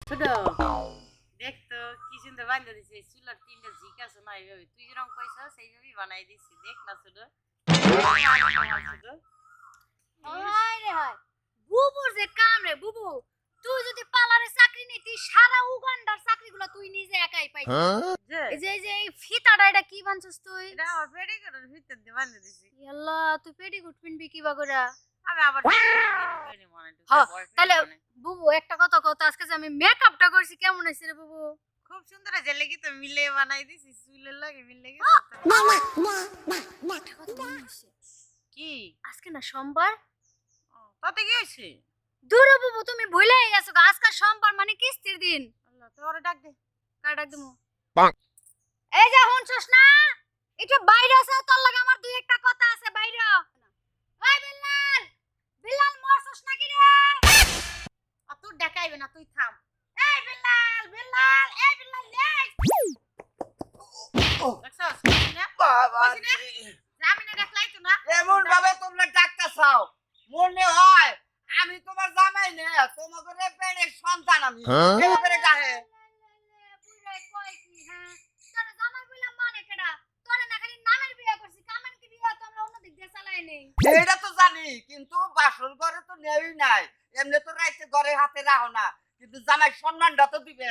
ছোট দেখ তো কি সুন্দর বানিয়ে দিছে চুলার তিনটা ঝিক আছে না এইভাবে তুই যেরকম কইছস সেইভাবেই বানাই দিছি দেখ না ছোট ছোট হায় রে হায় বুবুর যে কাম রে বুবু তুই যদি পার্লারে চাকরি নিতি সারা উগান্ডার চাকরিগুলো তুই নিজে একাই পাইতি যে এই যে এই ফিতাটা এটা কি বানছস তুই এটা আমার পেটে করে ভিতর দিয়ে বানিয়ে দিছি আল্লাহ তুই পেটিকুট পিনবি কি বাগরা আমি আবার পেনি মনে হ্যাঁ, তাহলে বুবু একটা কথা আজকে যে আমি মেকআপটা করছি কেমন হইছে রে বুবু খুব সুন্দর আছে লেগে তো মিলে বানাই দিছি চুলের লাগে মিলে গেছে একটা কথা মনে হইছে কি আজকে না সোমবার তাতে কি হইছে দূর বুবু তুমি ভুলেই গেছো গো, আজকে সোমবার মানে কিস্তির দিন আল্লাহ তোরে ডাক দে কার ডাক দিমু এই যে শুনছস না একটু বাইরে আছে তোর লাগে আমার দুই একটা কথা আছে বাইরে ওই বিল্লাল বিল্লাল মরছস নাকি রে আর তোর ডাকাইবে না তুই থাম এই বিল্লাল বিল্লাল এই বিল্লাল দেখছস কইছি না বাবা কইছি না আমি না ডাকলাই তো না এমন ভাবে তোমরা ডাক্তার চাও মনে হয় আমি তোমার জামাই না তোমাকে পেটের সন্তান আমি এবারে ডাহে বুইড়াই কই কি হ্যাঁ তোর জামাই বললাম মানে কেডা তোরে না খালি নামের বিয়ে করছি কামের কি বিয়ে তো আমরা অন্য দিক দিয়ে চালাই নেই এটা তো জানি কিন্তু বাসর ঘরে তো নেই নাই এমনি তো রাইতে ঘরে হাতে রাখো না কিন্তু জামাই সম্মানটা তো দিবে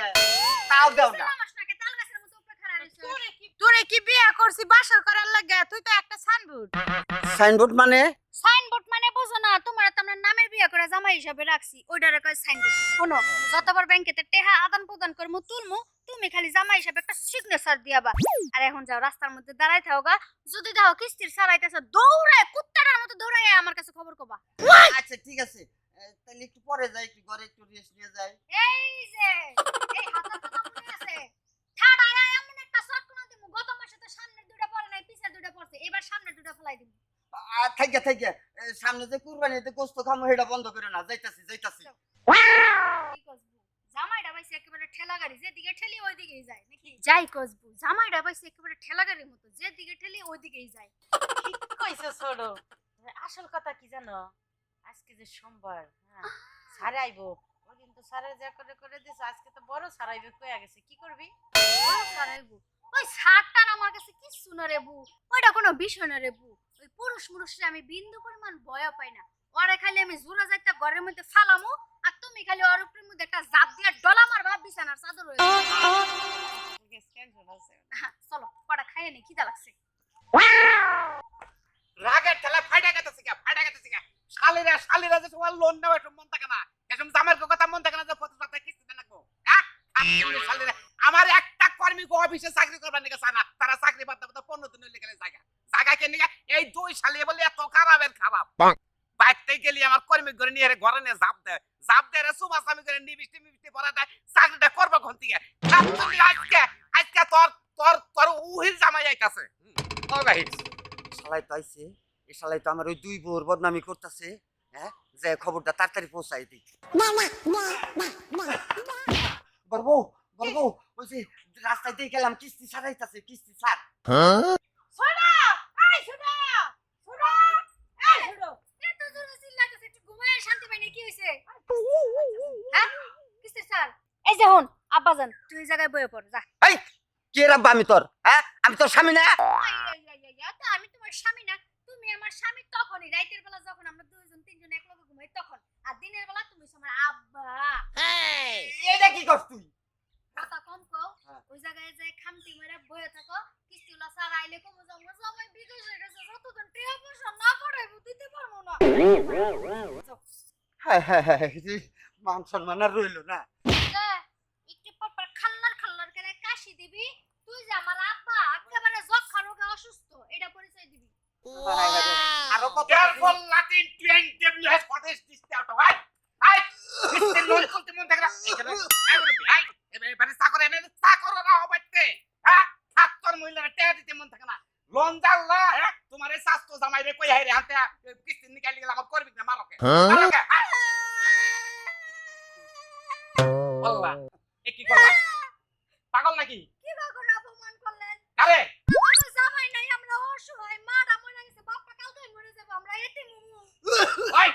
তাও দেও না সমস্যাকে তাল গাছের মতো উপরে খাড়া রইছে তোরে কি বিয়ে করছি বাসর করার লাগে তুই তো একটা সানবুট সাইনবোর্ড মানে সাইনবোর্ড মানে বুঝো না তোমার তো আমরা নামের বিয়ে করে জামাই হিসাবে রাখছি ওইটারে কয় সাইনবোর্ড শোনো যতবার ব্যাংকেতে টেহা আদান প্রদান করমু তুলমু তুমি খালি জামাই হিসাবে একটা সিগনেচার দিয়াবা আর এখন যাও রাস্তার মধ্যে দাঁড়াই থাকোগা যদি দেখো কিস্তির সারাইতেছে দৌড়ায় কুত্তাটার মতো দৌড়ায় আমার কাছে খবর কবা আচ্ছা ঠিক আছে তাহলে একটু পরে যাই একটু ঘরে একটু রেস্ট নিয়ে যাই এই যে এই হাতের কথা মনে আছে ঠাডায়া এমন একটা শট কোনা দিমু গত মাসে তো সামনের দুইটা পড়ে নাই পিছের দুইটা পড়ছে এবার সামনের দুইটা ফলাই দিমু থাইকা সামনে যে কুরবানিতে গোস্ত খামো সেটা বন্ধ করে না যাইতাছি কি কসবু জামাইটা পাইছে একেবারে ঠেলা গাড়ি যেদিকে ঠেলি ওইদিকেই যায় নাকি যাই কসবু জামাইটা পাইছে একেবারে ঠেলা গাড়ির মতো যেদিকে ঠেলি ওইদিকেই যায় ঠিক কইছে ছোট আসল কথা কি জানো আজকে যে সোমবার হ্যাঁ সারে আইবো ওই কিন্তু সারে যা করে করে দিছ আজকে তো বড় সারাইবে কইয়া গেছে কি করবি সারাইবু ওই শার্টটার আমার কাছে কিচ্ছু না রে বু ওইটা কোনো বিষয় না রে বু ওই পুরুষ মুরুষরে আমি বিন্দু পরিমাণ ভয় পাই না ওরে খালি আমি জোড়া যাইতে ঘরের মধ্যে ফালামু আর তুমি খালি ওর উপরের মধ্যে একটা জাপ দিয়া ডলা মারবা বিছানার চাদর হয়ে টেনশন আছে চলো কটা খাইয়ে নি খিদা লাগছে রাগের ঠেলা ফাইটা গেছে গা শালিরা যে তোমার লোন নেওয়া একটু মন থাকে না এসব জামার কথা মন থাকে না যে কত টাকা কিস্তি দেন লাগবো হ্যাঁ শালিরা আমার একটা কর্মী অফিসে চাকরি করবার নিকে চায় না তারা চাকরি বাদ দেবে 15 দিনের লেগে জায়গা কে নিয়ে এই দুই শালি বলে এত খারাপ বাইতে গেলি আমার কর্মী করে নিয়ে ঘরে নিয়ে জাপ দেয় রে সুমাসামি করে নিবিষ্টি পড়া দেয় চাকরিটা করবো কোন থেকে আজকে তোর উহির জামাই আইতাছে ও ভাই শালাই তো আইছে এই শালাই তো আমার ওই দুই বউর বদনামি করতেছে হ্যাঁ যে খবরটা তাড়াতাড়ি পৌঁছাই দিই বলবো ওই যে রাস্তায় দিয়ে গেলাম কিস্তি ছাড়াইতাছে কিস্তি ছাড় সোনা এই সোনা সোনা এই সোনা এত জোরে চিল্লাইতেছে একটু ঘুমায় শান্তি পাই না কি হইছে হ্যাঁ কিসের স্যার এই যে হন আব্বাজান তুই এই জায়গায় বইয়ে পড় যা এই কে রাব্বা আমি তোর হ্যাঁ আমি তোর স্বামী না তো আমি তোমার স্বামী না তুমি আমার স্বামী তখনই রাতের বেলা যখন আমরা দুইজন তিনজন একলগে ঘুমাই তখন আর দিনের বেলা তুমি আমার আব্বা এটা কি করছ তুই কথা কম কও হ্যাঁ। ওই জায়গায় যায় খামতি মেরে বইয়ে থাকো কিস্তিওয়ালা স্যার আইলে কমু যাবো সবাই বিদেশে গেছে যতদিন টিয়া পয়সা না পড়াইবো দিতে পারবো না হ্যাঁ মান সম্মান আর রইলো না একটু পর খাল্লার করে কাশি দিবি তুই যে আমার আব্বা একেবারে যক্ষা রোগে অসুস্থ এটা পরিচয় দিবি আরো কত Careful, Latin, TNWS, what is this out of right? Right? Mr. Lord, করতে মন থাকে না। এবারে চাকর এনে চাকর না হবাইতে। হ্যাঁ? ছাত্র মহিলারা টেয়া দিতে মন থাকে না। লোন জাল্লা, হ্যাঁ? তোমার এই স্বাস্থ্য জামাই রে কই হাইরে হাতে কিস্তি নিকালি গেল আমার করবি না মারকে। মারকে। আল্লাহ, এ কি করলা? পাগল নাকি? কি বাগর অপমান করলেন আরে, আমাদের জামাই নাই আমরা অসহায় মারা মরে গেছে বাপটা কালকে মরে যাব আমরা এতে মুমু ওই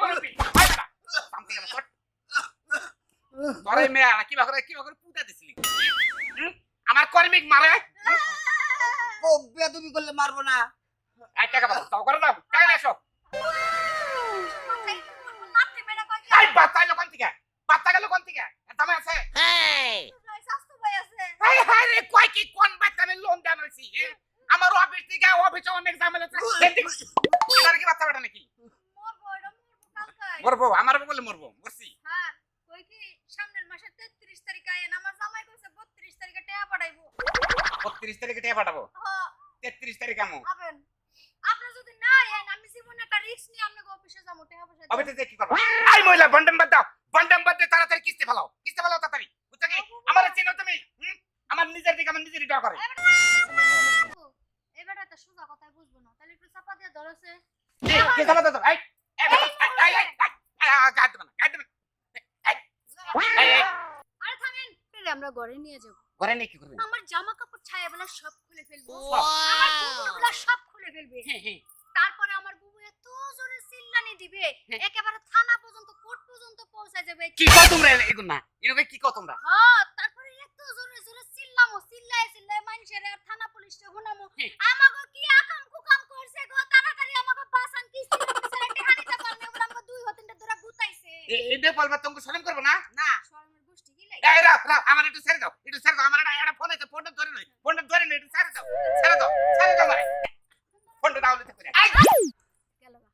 বলবি, ওই বেটা। সামনে গেল কট। তোরে মেয়ে কি করে পুতা দিছিলি আমার কর্মিক মারে ও বেদবি করলে মারবো না। এই টাকা দাও তাও করে দাও টাকা এসো মারতে বেড়া কই এই বাচ্চা এলো কোন থেকে বাচ্চা গেল কোন থেকে দামে আছে স্বাস্থ্য ভাই আছে এই হায় রে কই কি কোন বাচ্চা আমি লোন দেন হইছি আমার অফিস থেকে অফিসে অনেক ঝামেলা আছে এটার কি বাচ্চা বেটা নাকি মরবো এটা মরবো কালকাই মরবো আমার বলে মরবো মরছি হ্যাঁ কই কি সামনের মাসের 33 তারিখে আইন আমার জামাই কইছে 32 তারিখে টাকা পাঠাইবো 32 তারিখে টাকা পাঠাবো হ্যাঁ 33 তারিখ আমো আবেন আপনি যদি না আইন আমি জীবনে একটা রিস্ক নিয়ে আপনাকে অফিসে যাবো টাকা পয়সা অফিসে যে কি করব এই মহিলা বন্ডম বাদ দাও বন্ডম বাদ দে তাড়াতাড়ি কিস্তি ফেলাও তাড়াতাড়ি বুঝছো কি আমার চেনো তুমি আমার নিজের দিকে আমার নিজেরই ডর করে এবারে একটা সোজা কথাই বুঝবো না তাহলে একটু চাপা দিয়ে ধরেছে কি চাপা দাও এই গাদ দেব না আরে থামেন পেলে আমরা ঘরে নিয়ে যাব ঘরে নিয়ে কি করবেন আমার জামা কাপড় ছায়া বলা সব খুলে ফেলবো আমার বুবুগুলা সব খুলে ফেলবে তারপরে আমার বুবু এত জোরে চিল্লানি দিবে একেবারে থানা পর্যন্ত কোর্ট পর্যন্ত পৌঁছে যাবে কি কও তোমরা এগুন না এগুলো কি কও তোমরা হ্যাঁ তারপরে এত জোরে জোরে চিল্লায় মানুষের আর থানা পুলিশে হুনামু আমাগো কি আকাম কুকাম করছে গো তাড়াতাড়ি আমাগো বাসান কিস্তি করে টেহানিতে পারনে বলে আমাগো দুই হতিনটা ধরে গুতাইছে এডে বলবা তুমি শরম করবে না না শরমের গোষ্ঠী গিলাই এই রাও আমার একটু ছেড়ে দাও আমার একটা ফোন আছে ফোনটা ধরে নই একটু ছেড়ে দাও মানে ফোনটা দাও লিতে করে গেল গা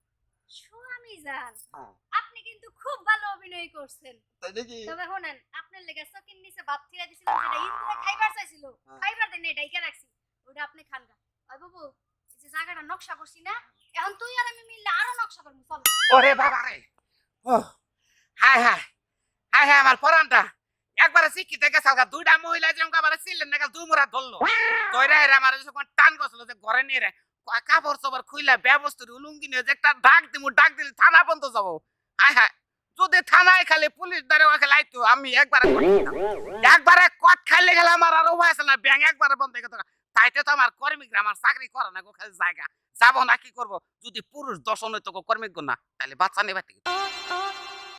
স্বামী জান হ্যাঁ। আপনি কিন্তু খুব ভালো অভিনয় করছেন তাই নাকি? তবে শুনেন আপনার লেগে চকির নিচে ভাত থিয়া দিছিলাম যেটা ইন্দুরে খাইবার চাইছিল হ্যাঁ। খাইবার দেন এটা ইকা রাখছি ওটা আপনি খান গা ওই বাবু এই যে জায়গাটা নকশা করছি না এখন তুই আর আমি মিললে আরো নকশা করবো চল ওরে বাবা রে ও হায় আমার পরানটা একবারে শিক্ষিত গেছে দুইটা মহিলা যেমন আবার ছিলেন না দুই মোড়া ধরলো দইরা এরা আমার যখন টান গছলো যে ঘরে নিয়ে রে কাপড় চোপড় খুইলা ব্যবস্থা লুঙ্গি নিয়ে যে একটা ডাক দিলে থানা বন্ধ যাবো হায় যদি থানায় খালি পুলিশ ধরে ওকে লাইতো আমি একবারে কট খাইলে গেলে আমার আর উপায় আছে না ব্যাংক একবারে বন্ধ হয়ে গেছে তাইতে তো আমার কর্মীরা আমার চাকরি করে না গো খালি জায়গা যাবো না কি করবো যদি পুরুষ দর্শন হইতো কর্মী না তাহলে বাচ্চা নেবার